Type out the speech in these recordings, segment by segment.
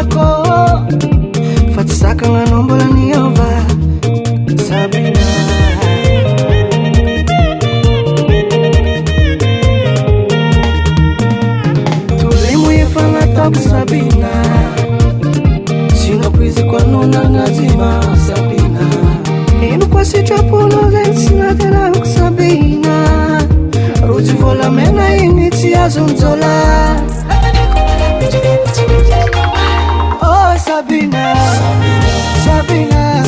Sabinako fa tsy zakananao mbola niova Sabina tolemo efa nataoko Sabina sinapoiziko anao nagnazima Sabina ino koa sitrapolo zay tsy natenako Sabina rojo volamena igny tsy azonjola oh Sabina Sabina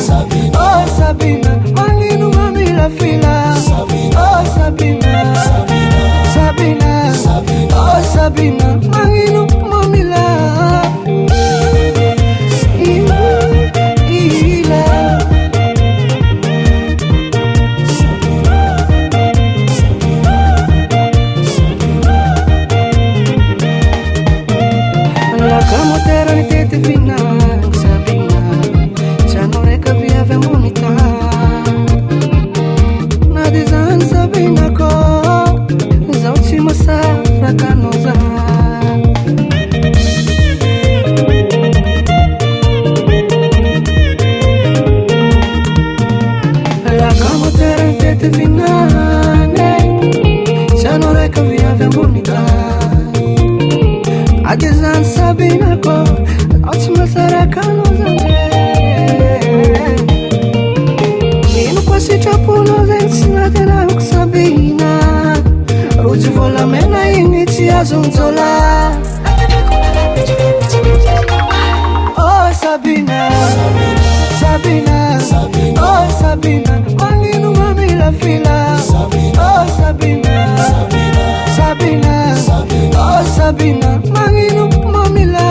oh Sabina manino mamila fila oh Sabina Sabina oh Sabina manino mamila oh Sabina Sabina oh Sabina manino mamila fila oh Sabina Sabina oh Sabina manino mamila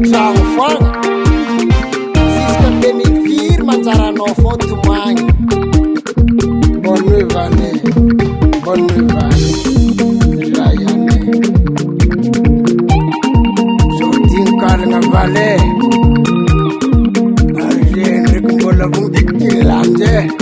trano fana jusqu'à 2004 manjaranao fô tomagny bonne nouvelle année joyeux année sodigny kalagna valet ary regny ndraiky mbola vogndiky ilanje